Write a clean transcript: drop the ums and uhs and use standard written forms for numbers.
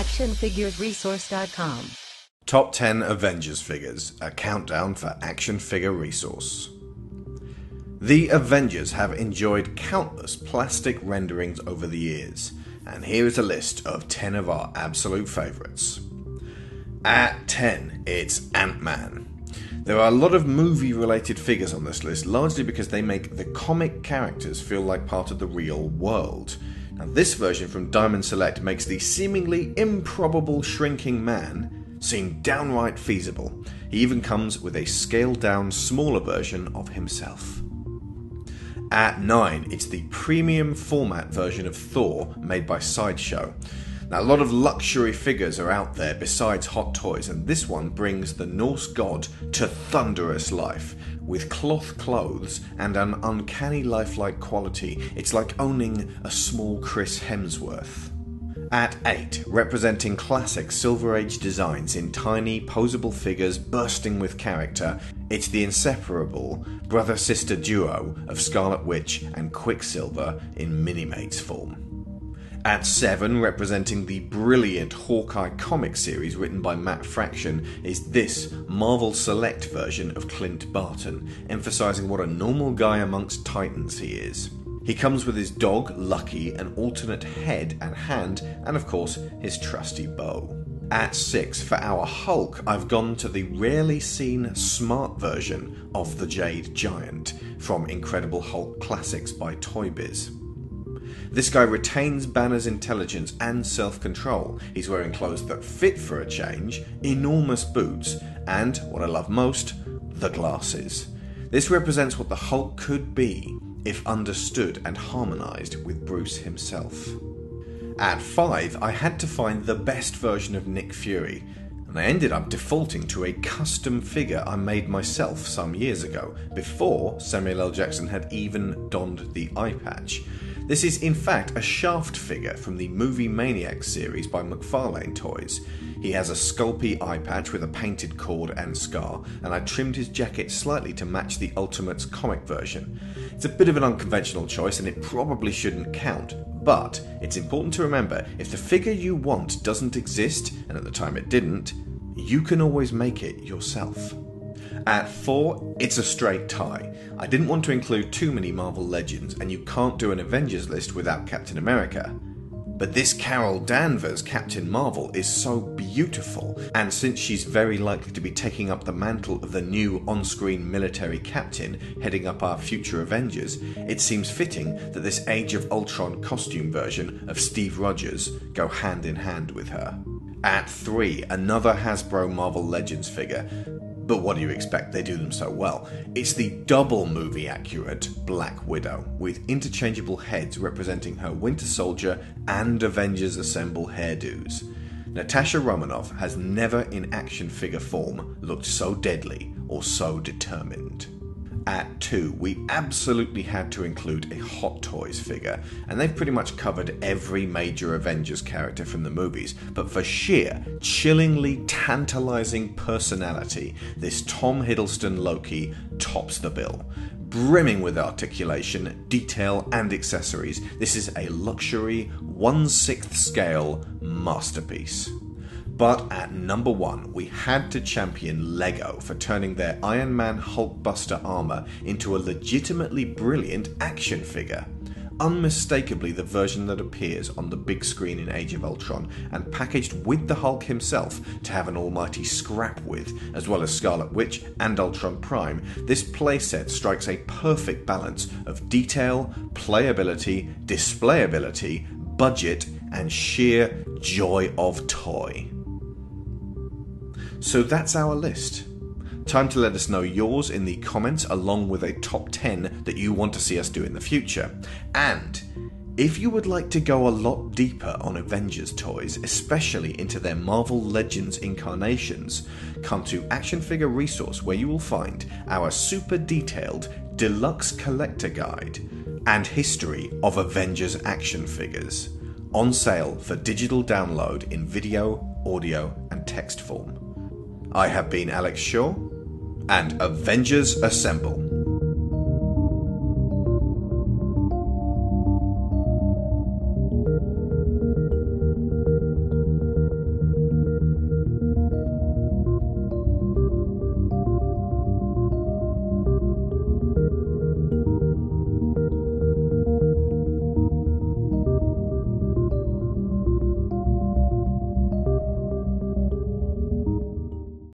ActionFigureResource.com. Top 10 Avengers figures, a countdown for Action Figure Resource. The Avengers have enjoyed countless plastic renderings over the years, and here is a list of 10 of our absolute favourites. At 10, it's Ant-Man. There are a lot of movie-related figures on this list, largely because they make the comic characters feel like part of the real world. Now, this version from Diamond Select makes the seemingly improbable shrinking man seem downright feasible. He even comes with a scaled-down, smaller version of himself. At 9, it's the premium format version of Thor made by Sideshow. Now, a lot of luxury figures are out there besides Hot Toys, and this one brings the Norse god to thunderous life. With cloth clothes and an uncanny lifelike quality, it's like owning a small Chris Hemsworth. At 8, representing classic Silver Age designs in tiny, posable figures bursting with character, it's the inseparable brother-sister duo of Scarlet Witch and Quicksilver in Minimates form. At 7, representing the brilliant Hawkeye comic series written by Matt Fraction, is this Marvel Select version of Clint Barton, emphasising what a normal guy amongst titans he is. He comes with his dog, Lucky, an alternate head and hand, and of course, his trusty bow. At 6, for our Hulk, I've gone to the rarely seen smart version of the Jade Giant from Incredible Hulk Classics by Toy Biz. This guy retains Banner's intelligence and self-control. He's wearing clothes that fit for a change, enormous boots, and, what I love most, the glasses. This represents what the Hulk could be if understood and harmonised with Bruce himself. At 5, I had to find the best version of Nick Fury, and I ended up defaulting to a custom figure I made myself some years ago, before Samuel L. Jackson had even donned the eye patch. This is in fact a Shaft figure from the Movie Maniacs series by McFarlane Toys. He has a sculpey eye patch with a painted cord and scar, and I trimmed his jacket slightly to match the Ultimates comic version. It's a bit of an unconventional choice and it probably shouldn't count, but it's important to remember if the figure you want doesn't exist, and at the time it didn't, you can always make it yourself. At 4, it's a straight tie. I didn't want to include too many Marvel legends, and you can't do an Avengers list without Captain America. But this Carol Danvers Captain Marvel is so beautiful, and since she's very likely to be taking up the mantle of the new on-screen military captain heading up our future Avengers, it seems fitting that this Age of Ultron costume version of Steve Rogers go hand in hand with her. At 3, another Hasbro Marvel Legends figure. But what do you expect? They do them so well. It's the double movie accurate Black Widow, with interchangeable heads representing her Winter Soldier and Avengers Assemble hairdos. Natasha Romanoff has never in action figure form looked so deadly or so determined. At 2, we absolutely had to include a Hot Toys figure, and they've pretty much covered every major Avengers character from the movies, but for sheer, chillingly tantalizing personality, this Tom Hiddleston Loki tops the bill. Brimming with articulation, detail, and accessories, this is a luxury 1/6 scale masterpiece. But at number 1, we had to champion LEGO for turning their Iron Man Hulkbuster armour into a legitimately brilliant action figure. Unmistakably the version that appears on the big screen in Age of Ultron, and packaged with the Hulk himself to have an almighty scrap with, as well as Scarlet Witch and Ultron Prime, this playset strikes a perfect balance of detail, playability, displayability, budget, and sheer joy of toy. So that's our list. Time to let us know yours in the comments, along with a top 10 that you want to see us do in the future. And if you would like to go a lot deeper on Avengers toys, especially into their Marvel Legends incarnations, come to Action Figure Resource, where you will find our super detailed deluxe collector guide and history of Avengers action figures, on sale for digital download in video, audio and text form. I have been Alex Shaw, and Avengers Assemble.